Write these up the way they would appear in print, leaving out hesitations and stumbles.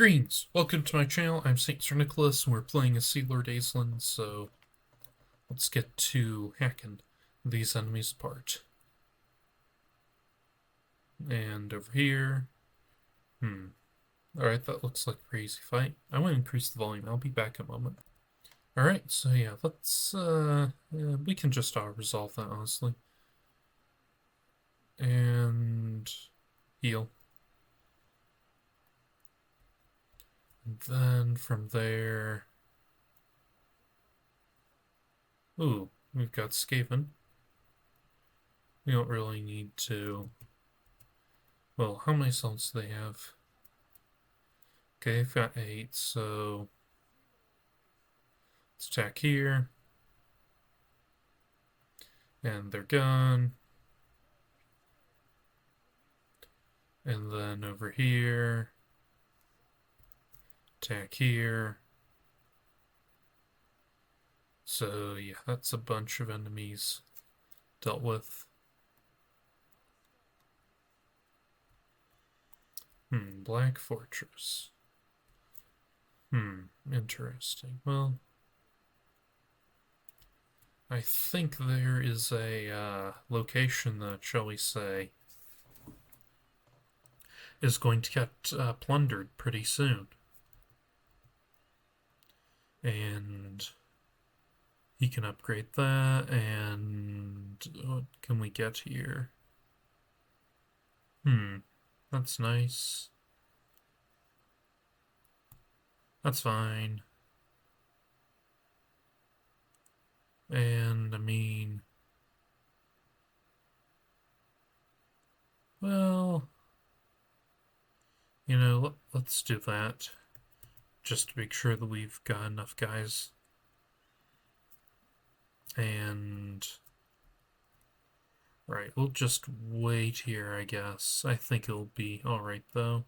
Greens! Welcome to my channel. I'm St. Sir Nicholas, and we're playing as Sea Lord Aslin, so let's get to hacking these enemies apart. And over here. Alright, that looks like a crazy fight. I want to increase the volume. I'll be back in a moment. Alright, so yeah, let's, we can just resolve that, honestly. And heal. And then from there... Ooh, we've got Skaven. We don't really need to... Well, how many souls do they have? Okay, I've got 8, so... Let's attack here. And they're gone. And then over here... Attack here. So, yeah, that's a bunch of enemies dealt with. Black Fortress. Interesting. Well, I think there is a location that, shall we say, is going to get plundered pretty soon. And he can upgrade that, and what can we get here? That's nice. That's fine. And, I mean... Well... You know, let's do that. Just to make sure that we've got enough guys. And... Right, we'll just wait here, I guess. I think it'll be alright, though.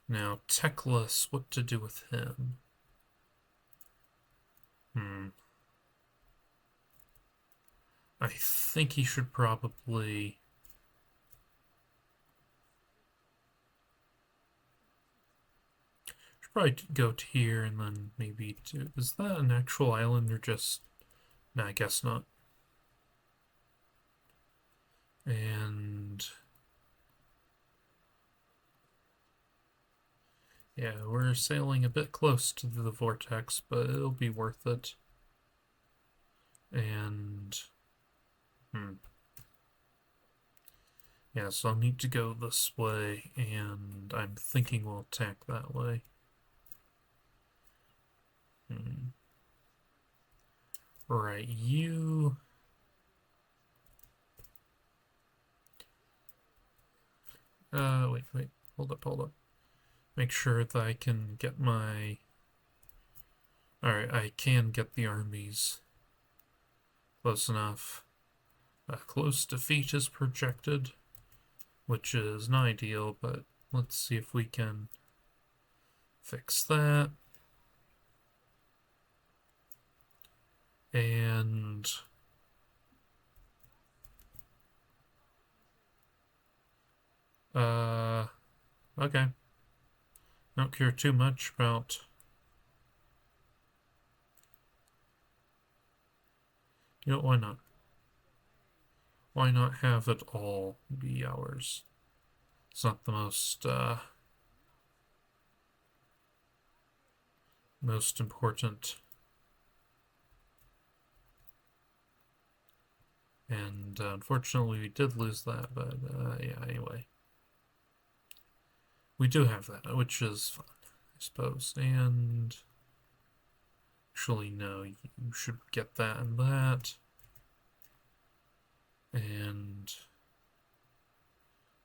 Now, Teclis, what to do with him? I think he should probably... Probably go to here and then maybe to... Is that an actual island or just... Nah, I guess not. And... Yeah, we're sailing a bit close to the vortex, but it'll be worth it. And... Yeah, so I'll need to go this way, and I'm thinking we'll attack that way. Right, you... wait, hold up. Make sure that I can get my... Alright, I can get the armies close enough. Close defeat is projected, which is not ideal, but let's see if we can fix that. And... Okay. Don't care too much about... You know, why not? Why not have it all be ours? It's not the most important. And unfortunately we did lose that, but yeah, anyway. We do have that, which is fun, I suppose. And actually, no, you should get that and that. And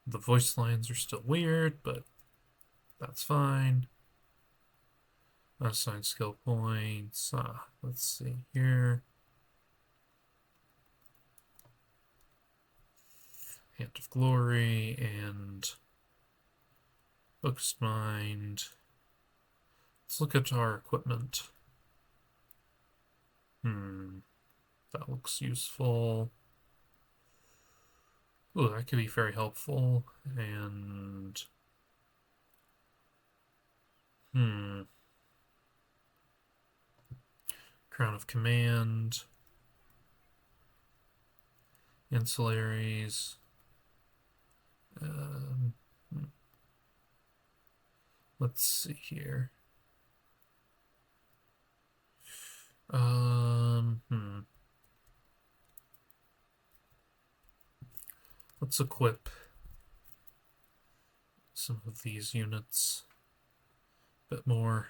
the voice lines are still weird, but that's fine. Unassigned skill points. Let's see here. Hand of Glory and Focused Mind. Let's look at our equipment. That looks useful. Ooh, that could be very helpful. And Crown of Command. Ancillaries. Um, let's see here. Let's equip some of these units a bit more.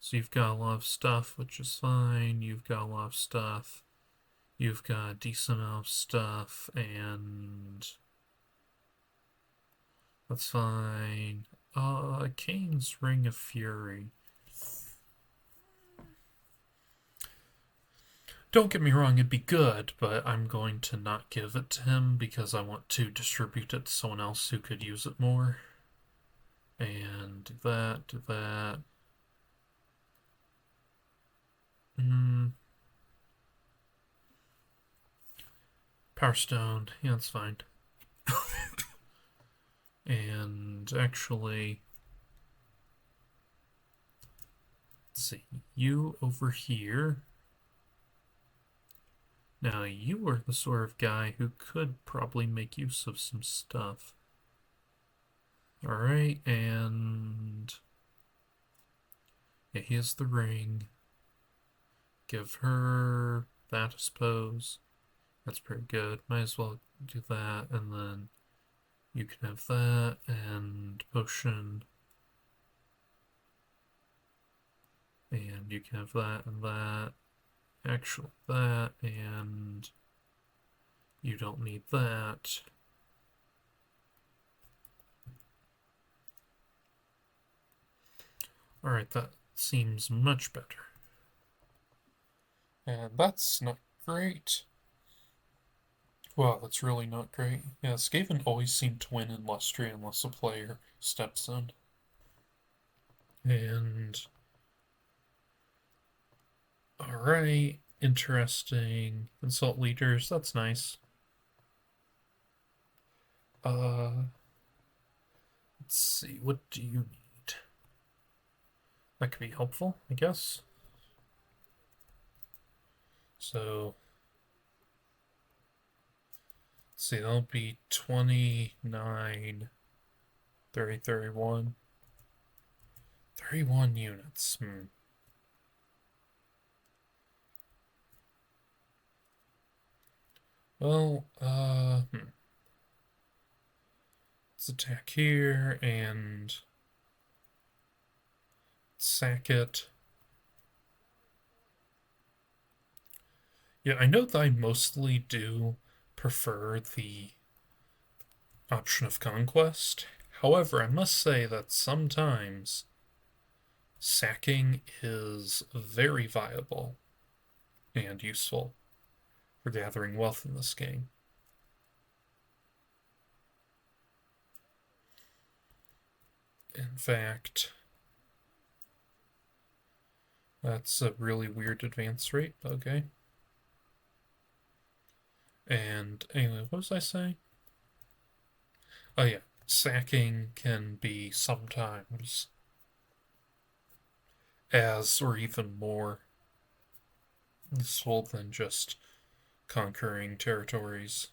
So you've got a lot of stuff, which is fine. You've got a lot of stuff. You've got a decent amount of stuff, and that's fine. Kane's Ring of Fury. Don't get me wrong, it'd be good, but I'm going to not give it to him because I want to distribute it to someone else who could use it more. And do that, do that. Power Stone, yeah, that's fine. And actually, let's see, you over here. Now, you are the sort of guy who could probably make use of some stuff. Alright, and yeah, here's the ring. Give her that, I suppose. That's pretty good. Might as well do that, and then you can have that, and potion. And you can have that and that. Actually, that, and you don't need that. Alright, that seems much better. And that's not great. Well, that's really not great. Yeah, Skaven always seem to win in Lustria unless a player steps in. And alright, interesting. Insult leaders, that's nice. Let's see, what do you need? That could be helpful, I guess. So, let's see, that'll be 29, 30, 31. 31 units. Well, let's attack here and sack it. Yeah, I know that I mostly do prefer the option of conquest. However, I must say that sometimes sacking is very viable and useful for gathering wealth in this game. In fact, that's a really weird advance rate, okay. And anyway, what was I saying? Oh yeah, sacking can be sometimes as or even more useful than just conquering territories.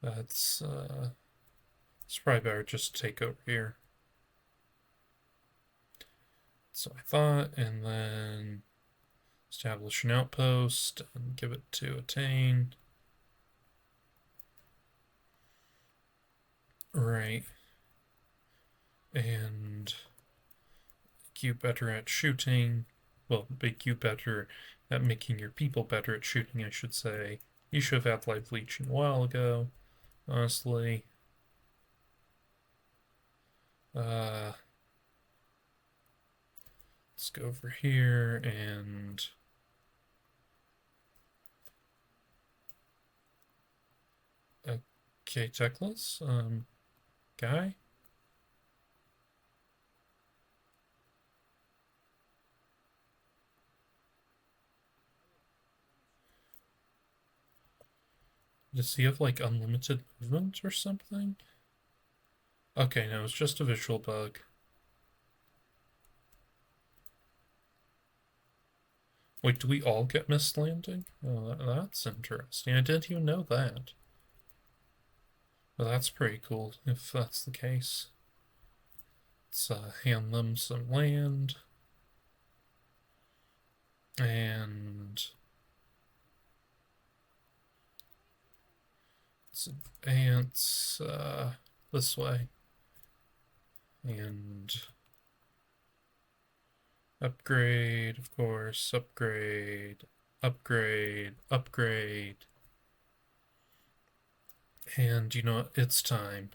That's it's probably better just to take over here. So I thought, and then establish an outpost and give it to attain. Right. And make you better at shooting. Well, make you better at making your people better at shooting, I should say. You should have had life leeching a while ago, honestly. Let's go over here and okay, Techless, guy. Does he have like unlimited movement or something? Okay, no, it's just a visual bug. Wait, do we all get missed landing? Oh, that's interesting. I didn't even know that. Well, that's pretty cool if that's the case. Let's hand them some land. And let's advance this way. And upgrade, of course, upgrade, upgrade, upgrade. And you know what? It's time.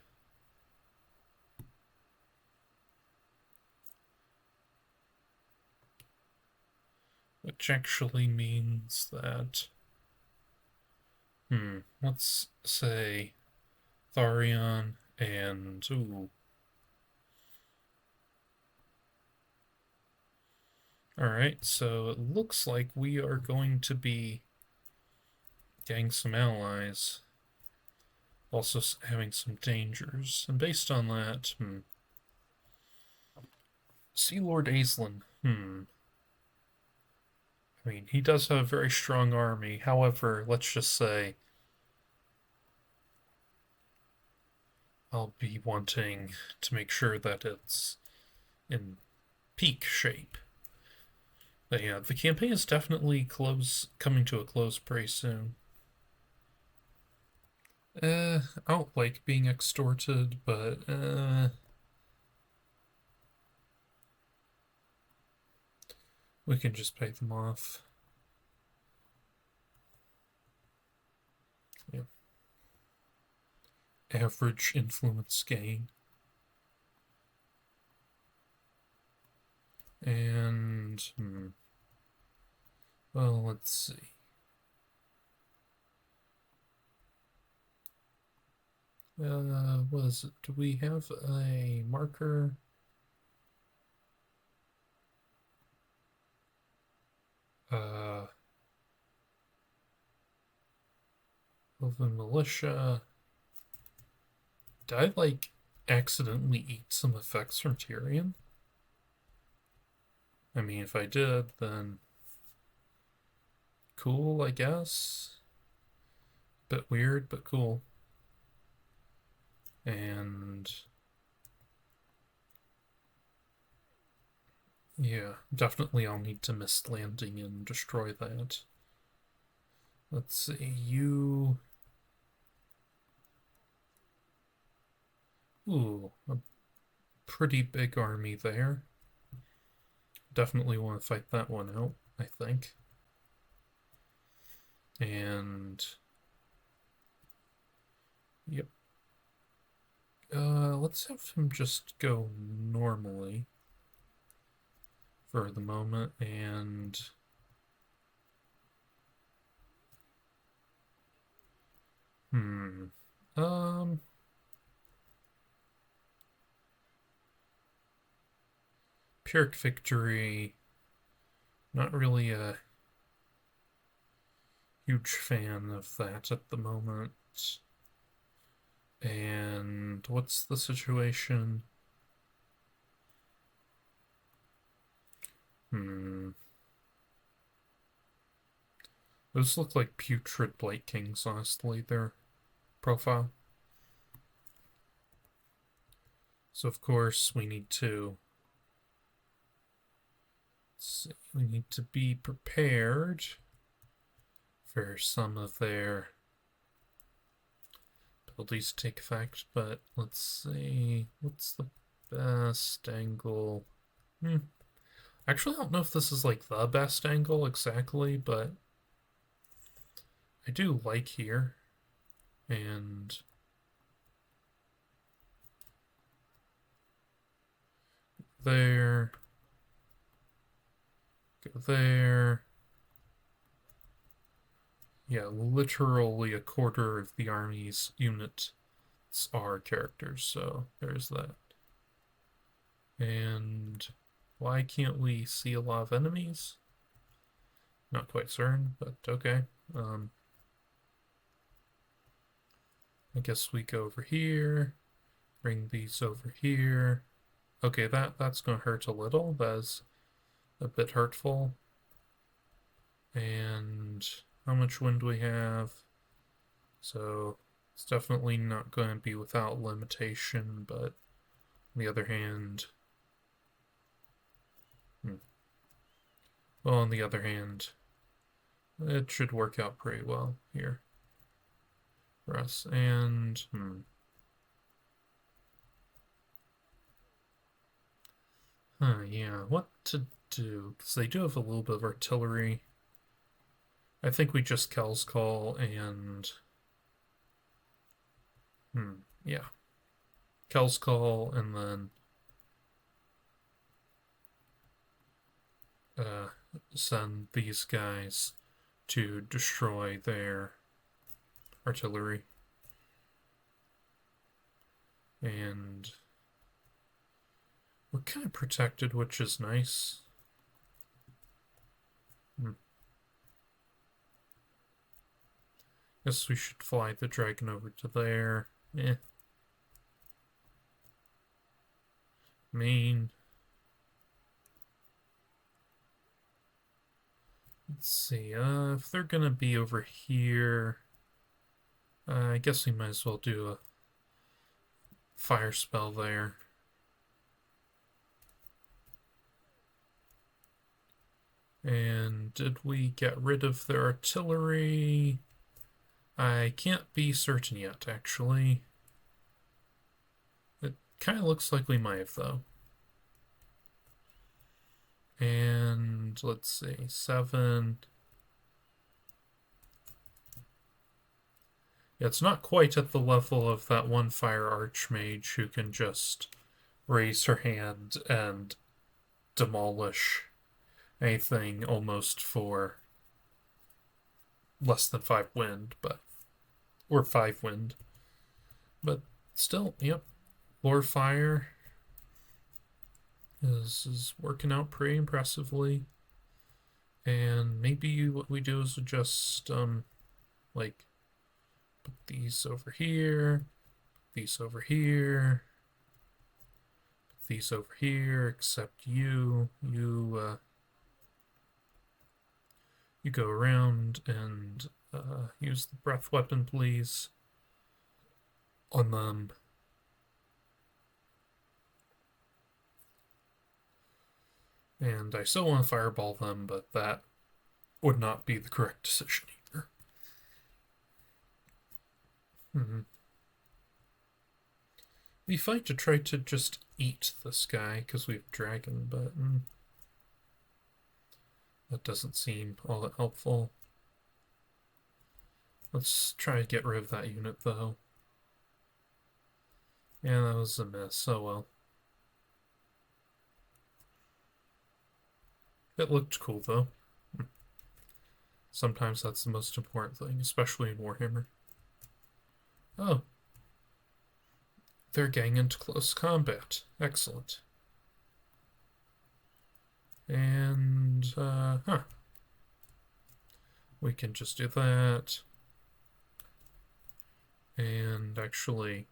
Which actually means that, let's say Tharion and, ooh. Alright, so it looks like we are going to be getting some allies. Also having some dangers. And based on that, Sea Lord Aslin, I mean, he does have a very strong army. However, let's just say I'll be wanting to make sure that it's in peak shape. But yeah, the campaign is definitely coming to a close pretty soon. I don't like being extorted, but we can just pay them off. Yeah. Average influence gain. And, well, let's see. What is it? Do we have a marker? Of the militia. Did I, like, accidentally eat some effects from Tyrion? I mean, if I did, then cool, I guess. Bit weird, but cool. And yeah, definitely I'll need to miss landing and destroy that. Let's see, you. Ooh, a pretty big army there. Definitely want to fight that one out, I think. And yep. Let's have him just go normally for the moment, and Pyrrhic victory. Not really a huge fan of that at the moment. And what's the situation? Those look like putrid Blight Kings, honestly, their profile. So of course we need to be prepared for some of their abilities to take effect, but let's see, what's the best angle? Actually, I don't know if this is like the best angle exactly, but I do like here. And there, go there. Yeah, literally a quarter of the army's units are characters, so there's that. And why can't we see a lot of enemies? Not quite certain, but okay. I guess we go over here. Bring these over here. Okay, that's gonna hurt a little. That's a bit hurtful. And how much wind do we have? So it's definitely not going to be without limitation, but on the other hand, well, on the other hand, it should work out pretty well here for us. And yeah, what to do? Because they do have a little bit of artillery. I think we just Kel's Call and yeah, Kel's Call and then send these guys to destroy their artillery. And we're kind of protected, which is nice. Guess we should fly the dragon over to there. Main. Let's see, if they're gonna be over here, I guess we might as well do a fire spell there. And did we get rid of their artillery? I can't be certain yet, actually. It kind of looks like we might have, though. And let's see, 7. Yeah, it's not quite at the level of that one fire archmage who can just raise her hand and demolish anything almost for less than 5 wind, or 5 wind. But still, yep, Lord Fire is working out pretty impressively. And maybe what we do is just like put these over here, these over here, these over here, except you go around and use the breath weapon, please, on them. And I still want to fireball them, but that would not be the correct decision either. Be fine to try to just eat this guy because we have dragon, but that doesn't seem all that helpful. Let's try to get rid of that unit, though. Yeah, that was a miss. Oh well. It looked cool, though. Sometimes that's the most important thing, especially in Warhammer. Oh. They're getting into close combat. Excellent. And, we can just do that. And actually,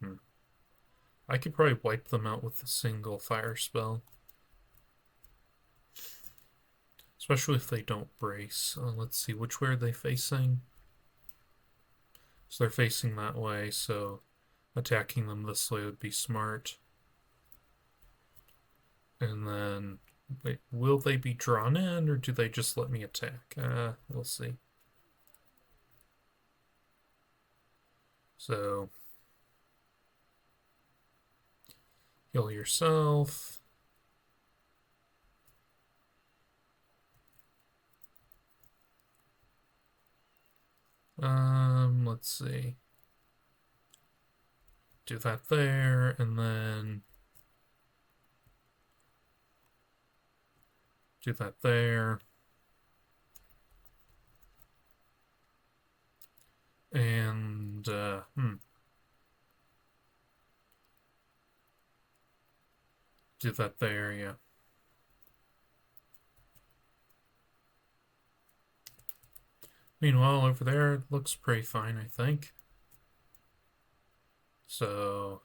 I could probably wipe them out with a single fire spell. Especially if they don't brace. Let's see, which way are they facing? So they're facing that way, so attacking them this way would be smart. And then, wait, will they be drawn in, or do they just let me attack? We'll see. So, heal yourself. Let's see. Do that there, and then do that there. And, do that there, yeah. Meanwhile, over there, it looks pretty fine, I think. So,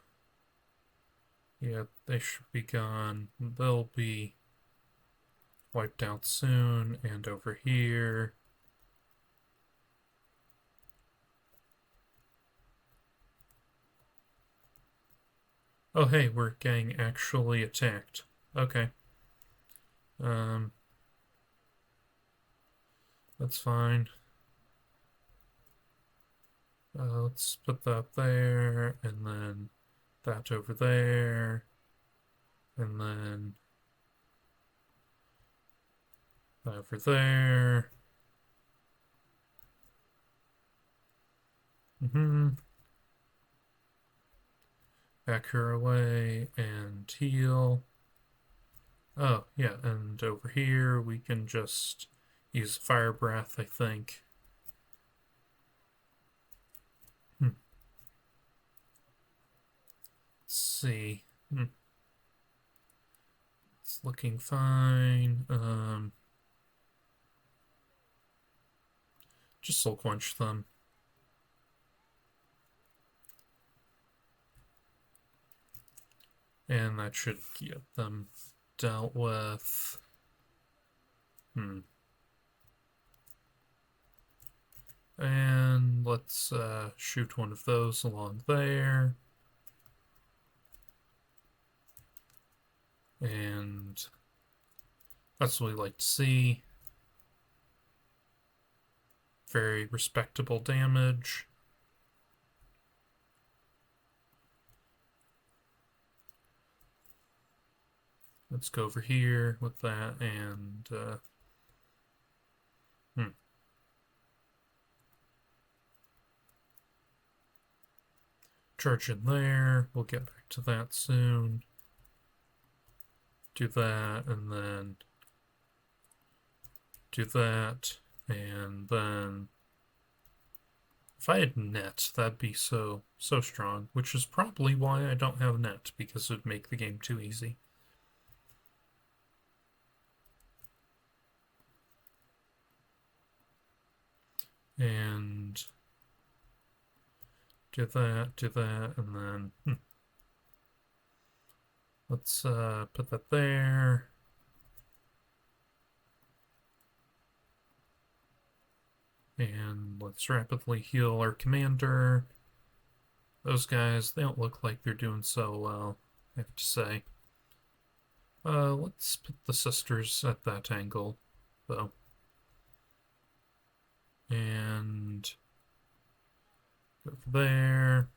Yeah, they should be gone. They'll be wiped out soon. And over here. Oh, hey, we're getting actually attacked. Okay. Um, that's fine. Let's put that there, and then that over there, and then that over there. Back her away and heal. Oh, yeah, and over here we can just use Fire Breath, I think. Hmm. Let's see. It's looking fine. Just Soul Quench them. And that should get them dealt with. And let's shoot one of those along there. And that's what we like to see. Very respectable damage. Let's go over here with that and charge in there. We'll get back to that soon. Do that and then do that, and then if I had net, that'd be so strong, which is probably why I don't have net, because it would make the game too easy. And do that, and then let's put that there. And let's rapidly heal our commander. Those guys, they don't look like they're doing so well, I have to say. Let's put the sisters at that angle, though. And go over there.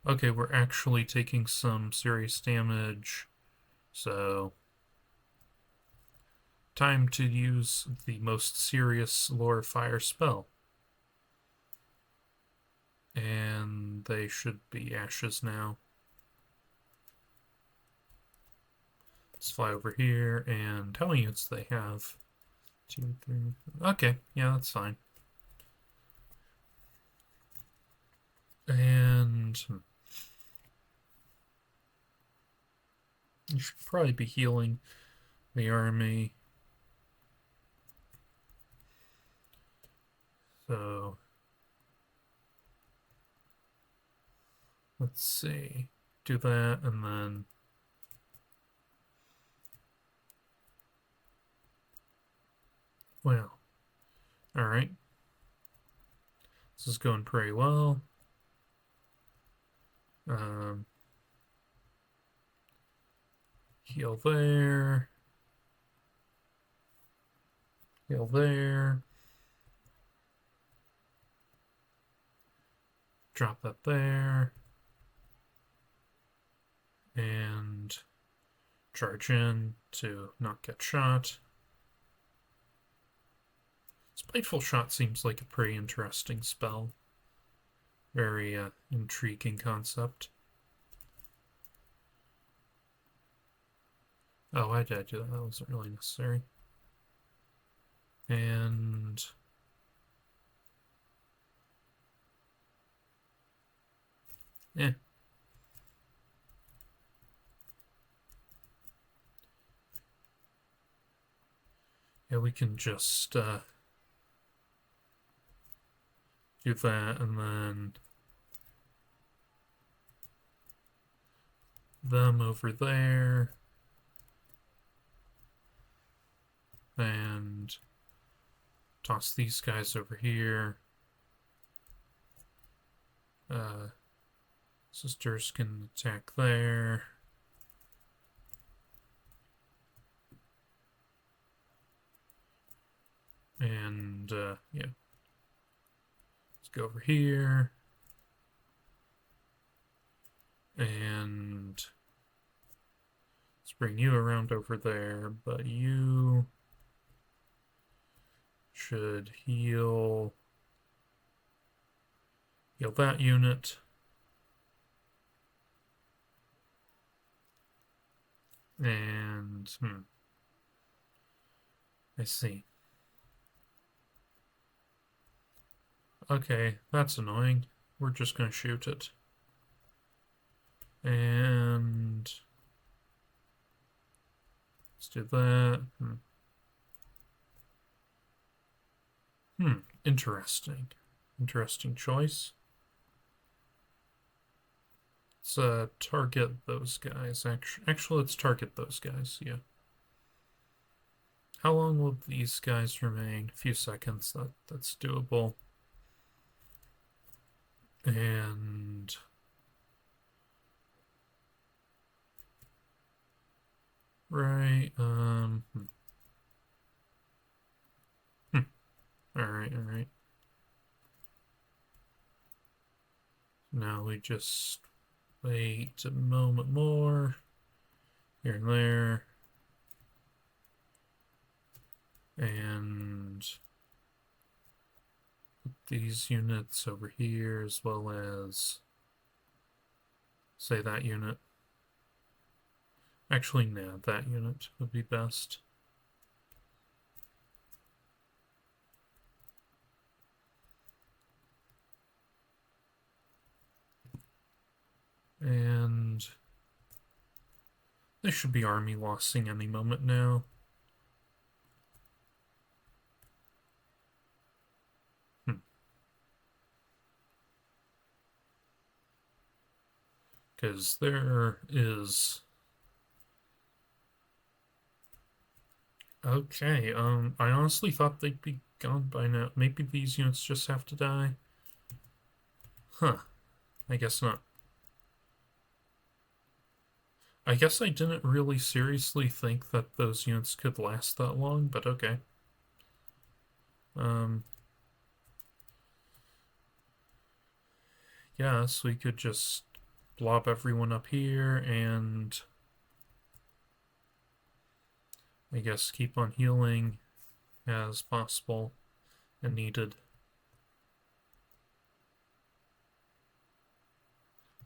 Okay, we're actually taking some serious damage, so time to use the most serious Lore Fire spell. And they should be ashes now. Let's fly over here, and how many units do they have? 2, 3. Okay, yeah, that's fine. And you should probably be healing the army. So let's see. Do that, and then well, all right. This is going pretty well. Heal there. Heal there. Drop that there. And charge in to not get shot. Spiteful Shot seems like a pretty interesting spell. Very intriguing concept. Oh, why did I do that? That wasn't really necessary. And yeah, we can just do that, and then them over there. And toss these guys over here. Sisters can attack there. And, yeah. Let's go over here. And let's bring you around over there, but you should heal that unit. And, I see. Okay, that's annoying. We're just gonna shoot it. And let's do that. Interesting. Interesting choice. Let's target those guys. Actually, let's target those guys, yeah. How long will these guys remain? A few seconds. That's doable. And right, Alright. Now we just wait a moment more. Here and there. And put these units over here as well as, say, that unit. Actually, no, that unit would be best. And they should be army lossing any moment now. Because there is... Okay, I honestly thought they'd be gone by now. Maybe these units just have to die? Huh. I guess not. I guess I didn't really seriously think that those units could last that long, but okay. Yes, we could just blob everyone up here and I guess keep on healing as possible and needed.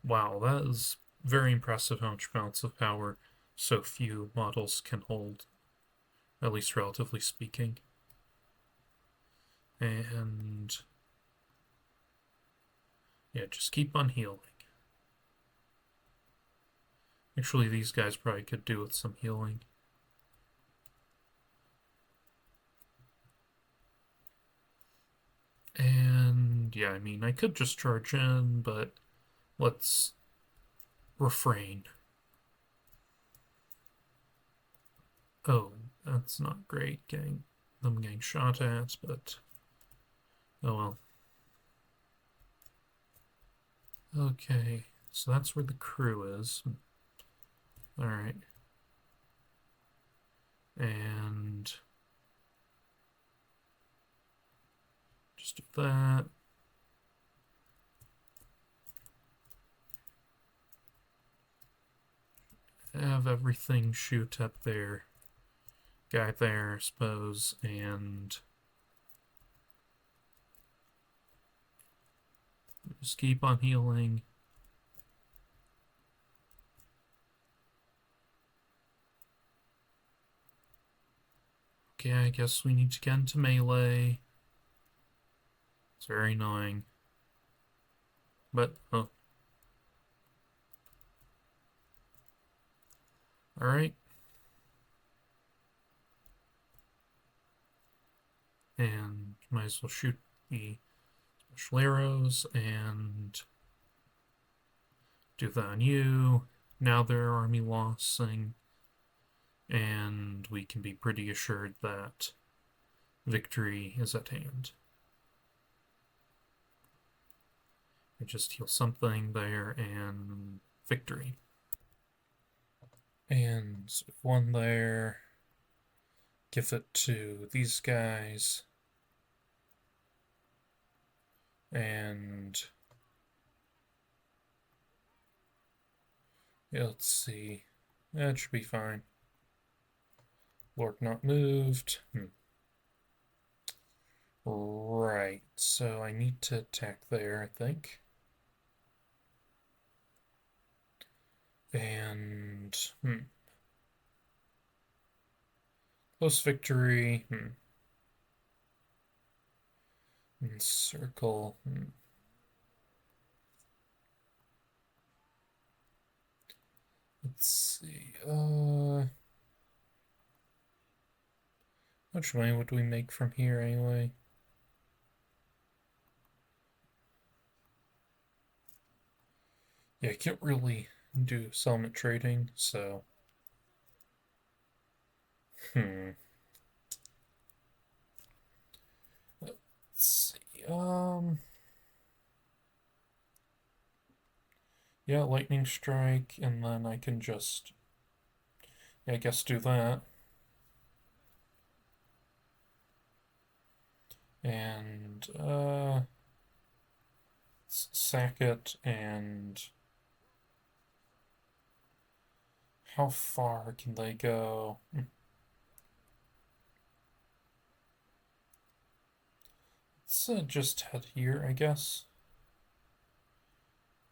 Wow, that is very impressive how much balance of power so few models can hold, at least relatively speaking. And yeah, just keep on healing. Actually, these guys probably could do with some healing. And yeah, I mean, I could just charge in, but let's refrain. Oh, that's not great, getting shot at, but oh well. Okay, so that's where the crew is. Alright. And just do that. Have everything shoot at their guy there, I suppose, and just keep on healing. Okay, I guess we need to get into melee. It's very annoying. But, oh. Alright. And might as well shoot the special arrows and do that on you. now they're army lossing, and we can be pretty assured that victory is at hand. I just heal something there and victory. And one there. Give it to these guys. And yeah, let's see. That should be fine. Lord not moved. Right, so I need to attack there, I think. And, close victory. Encircle. Let's see. How much money would we make from here anyway? Yeah, I can't really do settlement trading, so. Let's see. Yeah, lightning strike, and then I can just, yeah, I guess do that. And, sack it, and how far can they go? Let's just head here, I guess,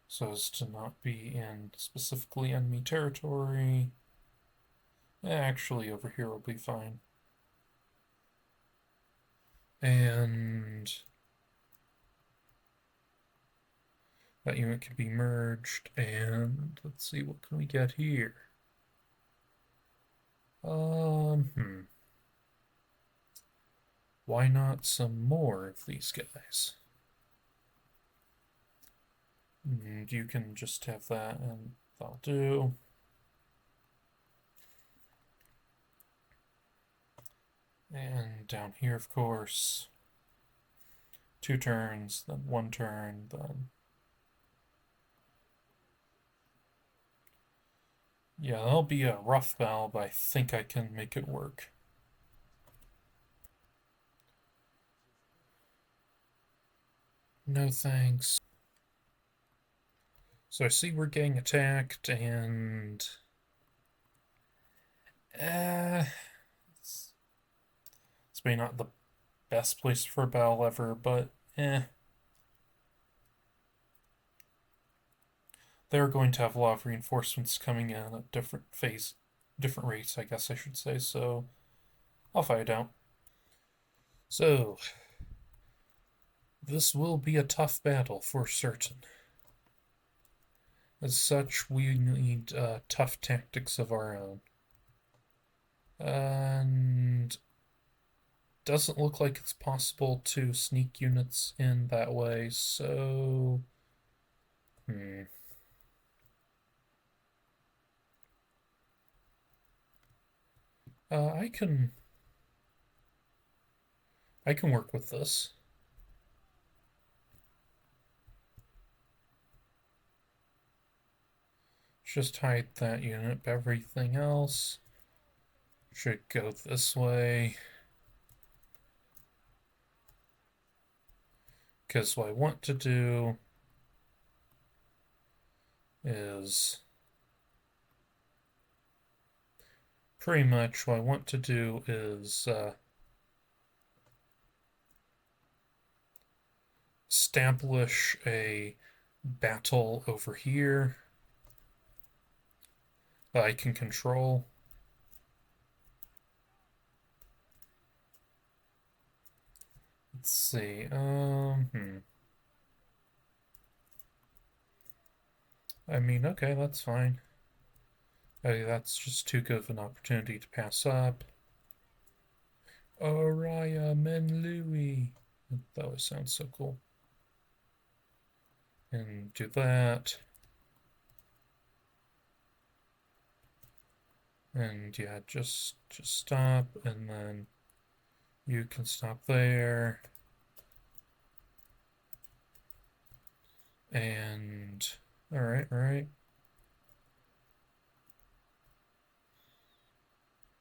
so as to not be in specifically enemy territory. Actually, over here will be fine. And that unit can be merged, and let's see, what can we get here? Why not some more of these guys? And you can just have that, and that'll do. And down here, of course, 2 turns, then 1 turn, then. Yeah, that'll be a rough battle, but I think I can make it work. No thanks. So I see we're getting attacked, and it's maybe not the best place for a battle ever, but they're going to have a lot of reinforcements coming in at different rates, I guess I should say, so I'll fight it out. So, this will be a tough battle for certain. As such, we need tough tactics of our own. And doesn't look like it's possible to sneak units in that way, so I can work with this. Just hide that unit, but everything else should go this way. Because what I want to do is pretty much what I want to do is establish a battle over here that I can control. Let's see. I mean, okay, that's fine. That's just too good of an opportunity to pass up. Oriya Menlui. That always sounds so cool. And do that. And yeah, just stop, and then you can stop there. And all right, all right.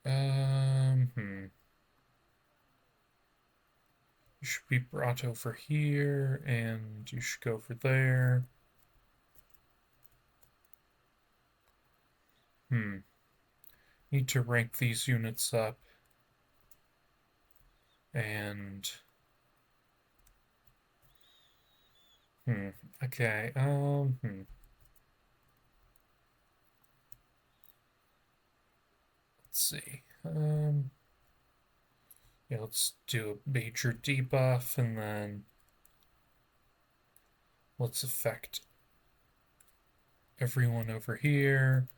Hmm. You should be brought over here, and you should go over there. Need to rank these units up. And okay, let's see. Yeah, let's do a major debuff, and then let's affect everyone over here.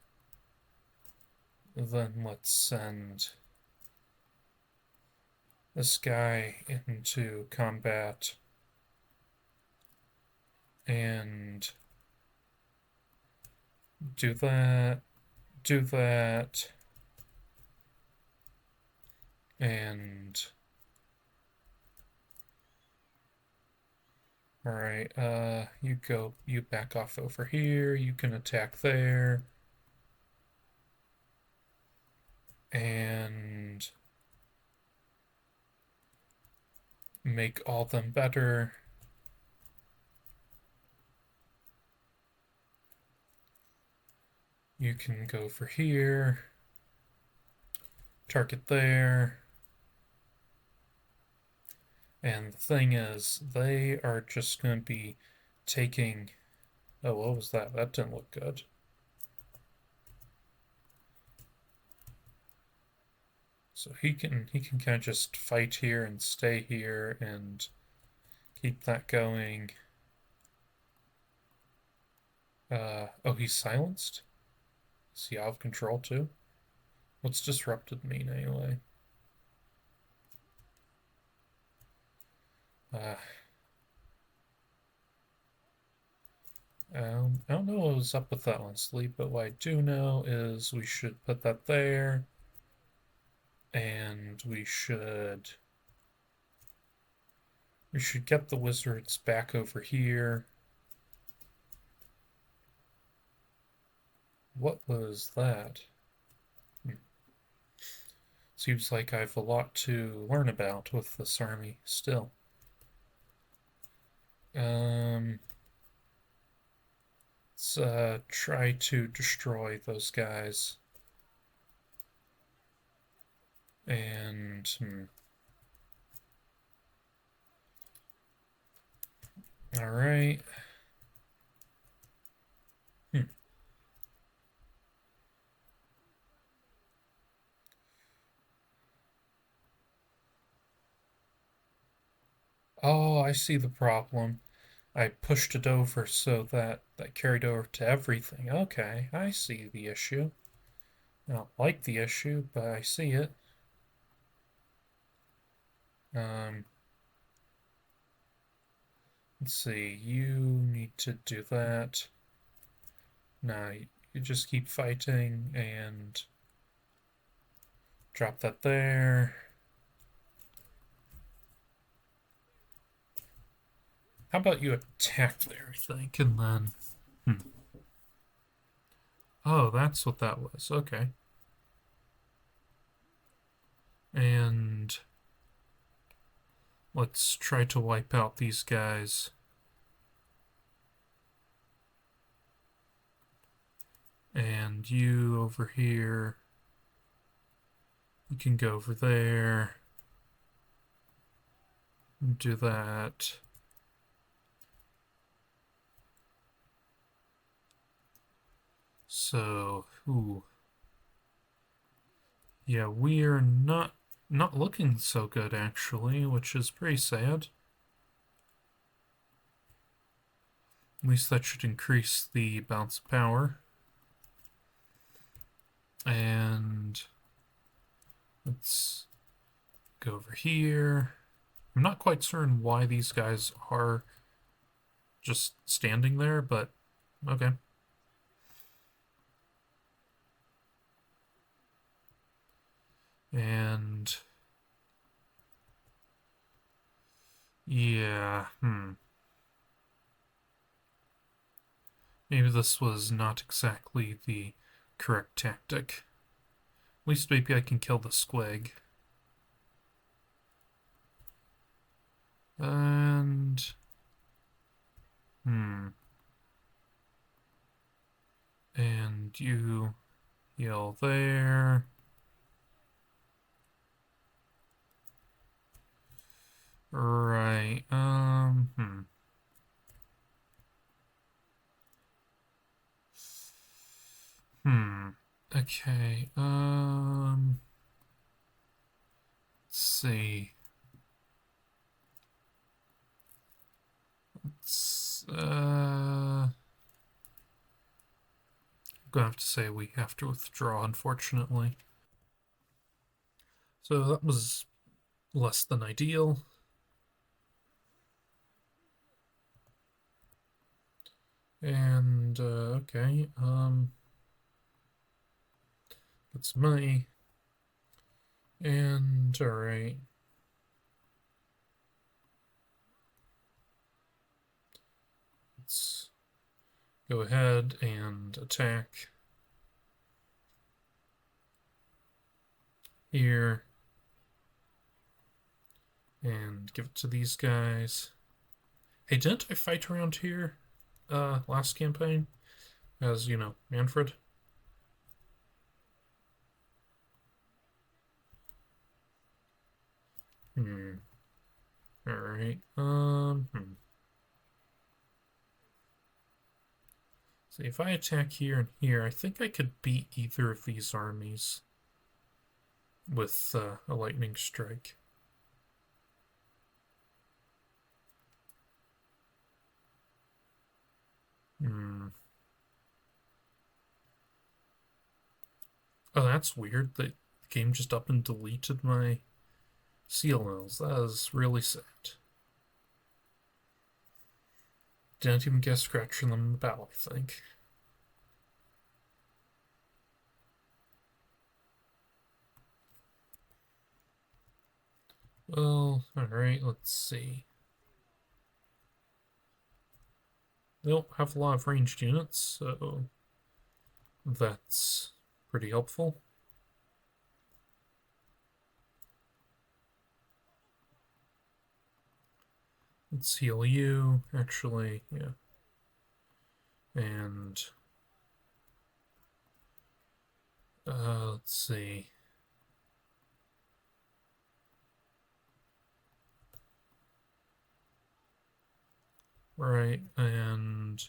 Then let's send this guy into combat and do that, and all right, you back off over here, you can attack there, and make all them better. You can go over here, target there. And the thing is, they are just going to be taking... Oh, what was that? That didn't look good. So he can kind of just fight here and stay here and keep that going. Oh, he's silenced? Is he out of control too? What's disrupted mean anyway? I don't know what was up with that, honestly, but what I do know is we should put that there, and we should get the wizards back over here. What was that? Seems like I've a lot to learn about with this army still. Let's try to destroy those guys. And all right. Oh, I see the problem. I pushed it over so that carried over to everything. Okay, I see the issue. I don't like the issue, but I see it. Let's see. You need to do that. No, you just keep fighting and drop that there. How about you attack there, I think, and then... Oh, that's what that was. Okay. And let's try to wipe out these guys. And you over here. You can go over there. Do that. So, ooh. Yeah, we are not looking so good, actually, which is pretty sad. At least that should increase the bounce power. And let's go over here. I'm not quite certain why these guys are just standing there, but okay. And yeah, maybe this was not exactly the correct tactic. At least maybe I can kill the squig. And and you heal there. Right. Okay. Let's see. I'm gonna have to say we have to withdraw, unfortunately. So that was less than ideal. And okay, get some money. And alright. Let's go ahead and attack here. And give it to these guys. Hey, didn't I fight around here last campaign? As, you know, Manfred? Alright, See, if I attack here and here, I think I could beat either of these armies with a lightning strike. Oh, that's weird. The game just up and deleted my CLLs. That is really sad. Didn't even get scratching them in the battle, I think. Well, alright, let's see. They don't have a lot of ranged units, so that's pretty helpful. Let's heal you, actually, yeah. And let's see. Right, and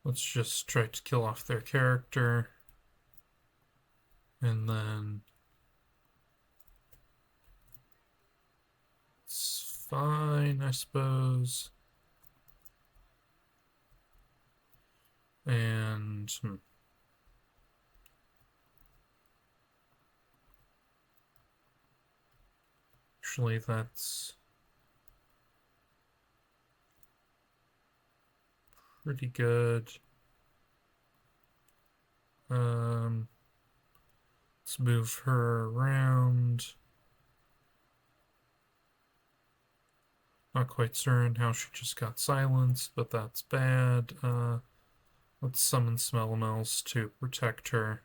let's just try to kill off their character. And then it's fine, I suppose. And actually, that's pretty good. Let's move her around. Not quite certain how she just got silenced, but that's bad. Let's summon Smellemels to protect her.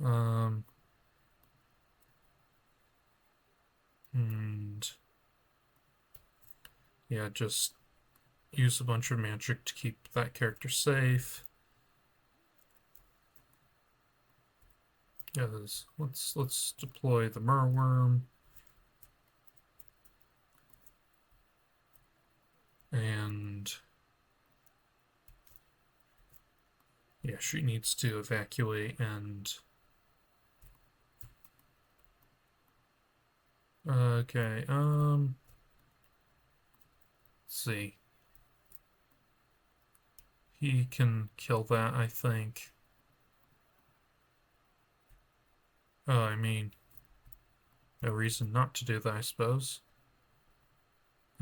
And yeah, just use a bunch of magic to keep that character safe. Yes, let's deploy the Merworm. And yeah, she needs to evacuate and okay, let's see. He can kill that, I think. I mean, no reason not to do that, I suppose.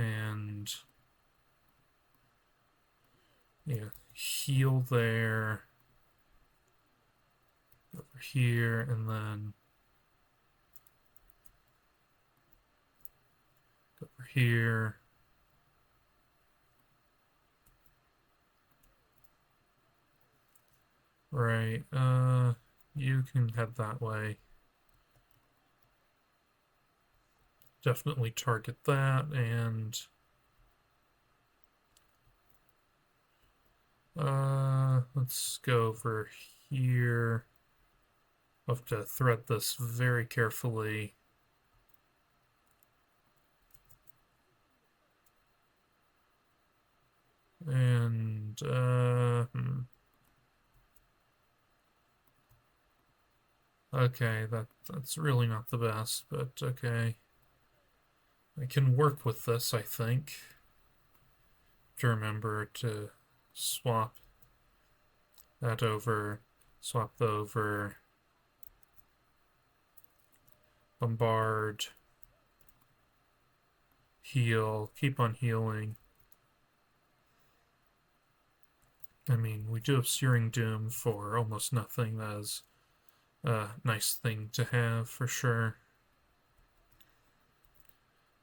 and yeah, heal there, over here, and then over here. Right, you can head that way. Definitely target that, and let's go over here. I'll have to thread this very carefully. And, okay, that's really not the best, but okay. I can work with this, I think. To remember to swap that over, swap that over, bombard, heal, keep on healing. I mean, we do have Searing Doom for almost nothing. That is a nice thing to have for sure.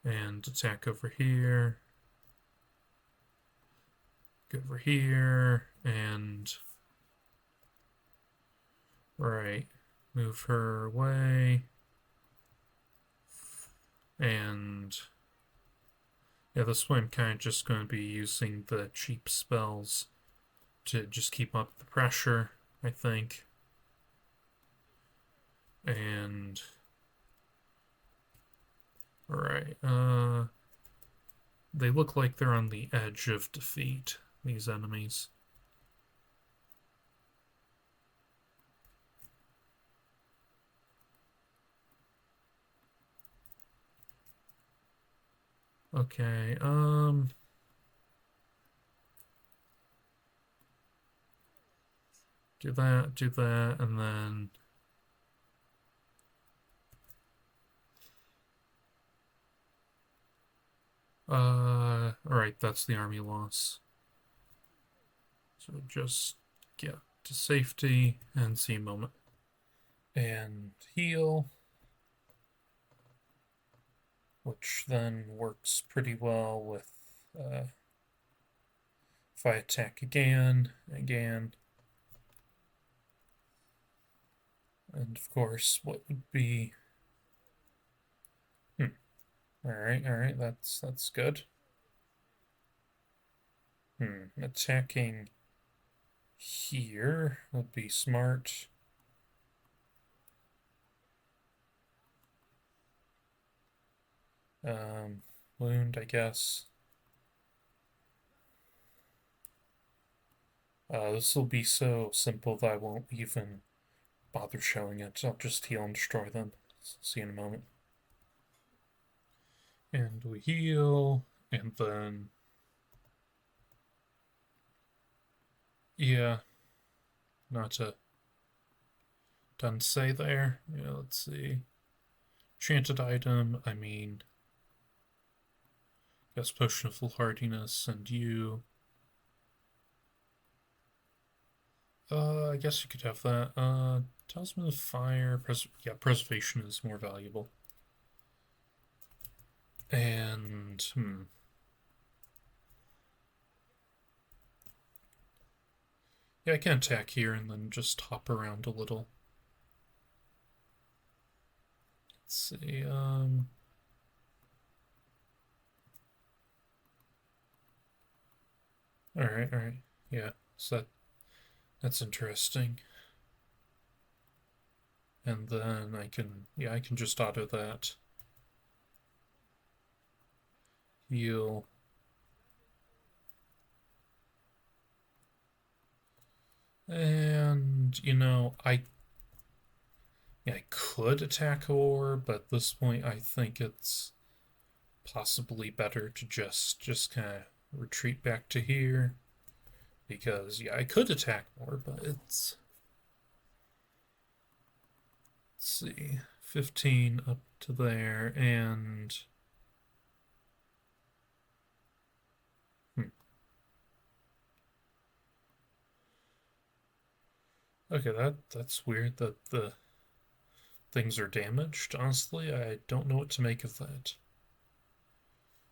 And attack over here. Go over here, and right, move her away. And yeah, this way I'm kind of just going to be using the cheap spells to just keep up the pressure, I think. And alright, they look like they're on the edge of defeat, these enemies. Okay, do that, and then alright, that's the army loss. So just get to safety and see a moment. And heal, which then works pretty well with if I attack again, and of course, what would be Alright, that's good. Attacking here would be smart. Wound, I guess. This will be so simple that I won't even bother showing it. I'll just heal and destroy them. See you in a moment. And we heal, and then yeah, not a done say there. Yeah, let's see. Enchanted item, I mean, guess potion of foolhardiness, and you. I guess you could have that. Talisman of Fire, yeah, preservation is more valuable. And, yeah, I can attack here and then just hop around a little. Let's see, alright, yeah, so that's interesting. And then I can just auto that. Heal. And, I could attack Ore, but at this point I think it's possibly better to just kind of retreat back to here. Because, yeah, I could attack more, but it's... Let's see, 15 up to there, and Okay, that's weird that the things are damaged. Honestly, I don't know what to make of that.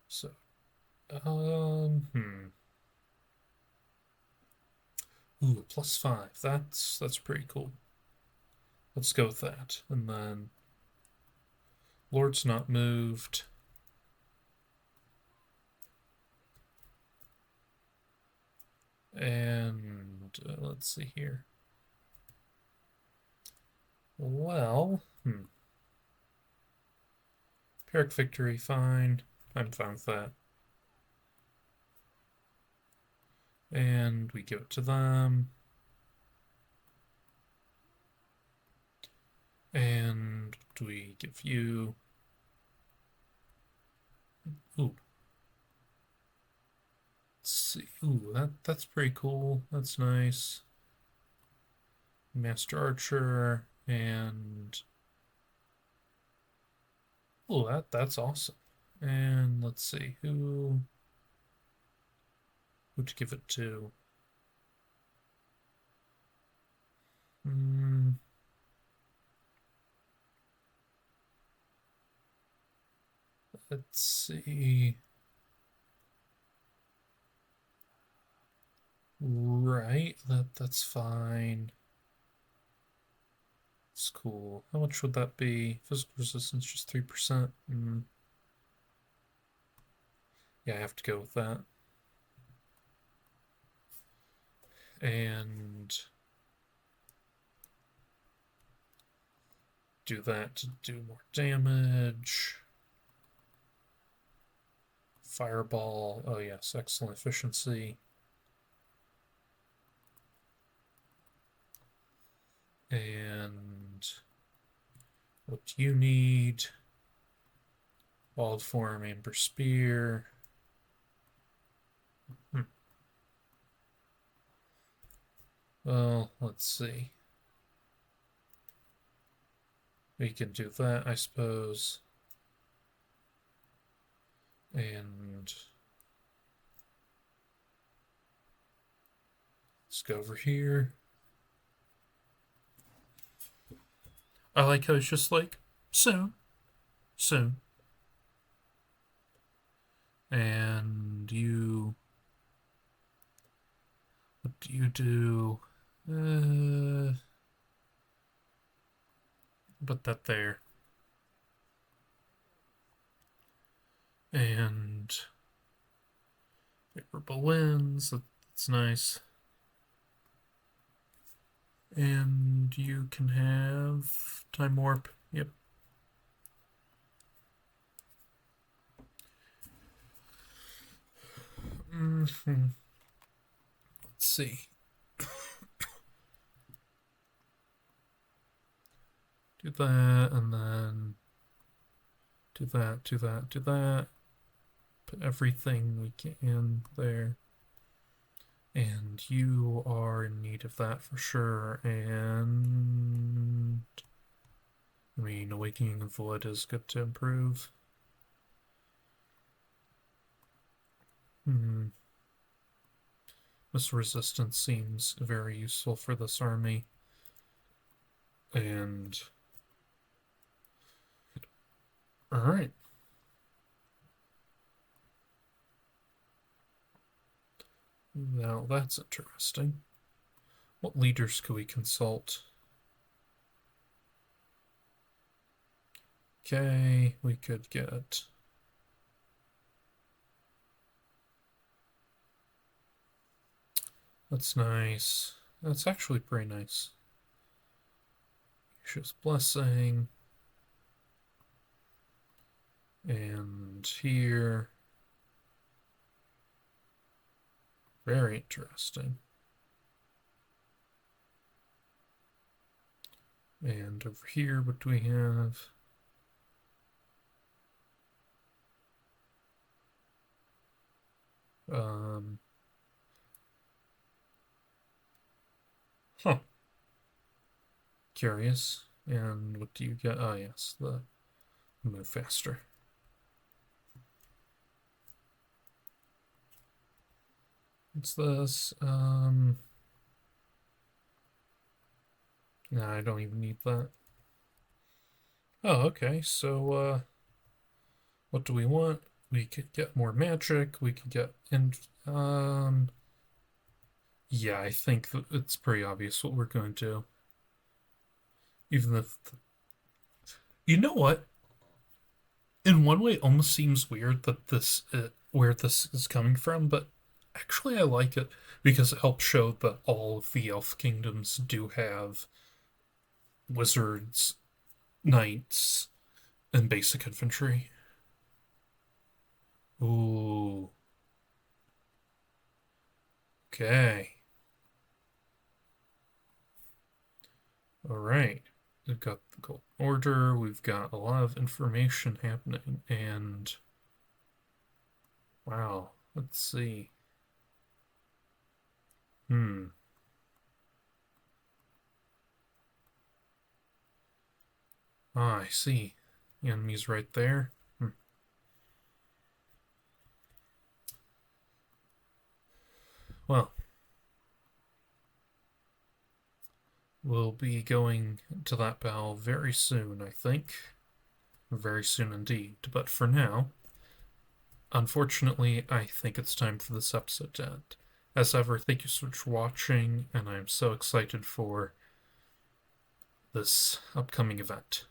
So, hmm. Ooh, +5. That's pretty cool. Let's go with that. And then Lord's not moved. And let's see here. Well, Pyrrhic victory, fine. I'm fine with that. And we give it to them. And do we give you... Ooh. Let's see. Ooh, that's pretty cool. That's nice. Master Archer and... Oh, that's awesome. And let's see, who to give it to? Hmm. Let's see. Right, that's fine. It's cool. How much would that be? Physical resistance just 3%. Yeah, I have to go with that. And do that to do more damage. Fireball. Oh yes, excellent efficiency. And what do you need? Wild form, amber spear. Well, let's see. We can do that, I suppose. And let's go over here. I like how it's just like, soon. And you, what do you do? Put that there. And favorable winds, that's nice. And you can have time warp. Yep. Let's see. Do that, and then do that, do that, do that. Put everything we can there. And you are in need of that for sure. And I mean, Awakening of Wood is good to improve. This resistance seems very useful for this army. And alright. Now that's interesting. What leaders could we consult? Okay, we could get... That's nice. That's actually pretty nice. Just blessing. And here. Very interesting. And over here, what do we have? Huh. Curious. And what do you get? Oh, yes, the move faster. What's this? Nah, I don't even need that. Oh, okay. So, what do we want? We could get more magic. We could get yeah, I think that it's pretty obvious what we're going to do. Even if, you know what? In one way, it almost seems weird that where this is coming from, but actually, I like it because it helps show that all of the elf kingdoms do have wizards, knights, and basic infantry. Ooh, okay. All right. We've got the gold order. We've got a lot of information happening, and wow, let's see. Hmm. Ah, I see. The enemy's right there. Hmm. Well, we'll be going to that battle very soon, I think. Very soon indeed. But for now, unfortunately, I think it's time for this episode to end. As ever, thank you so much for watching, and I'm so excited for this upcoming event.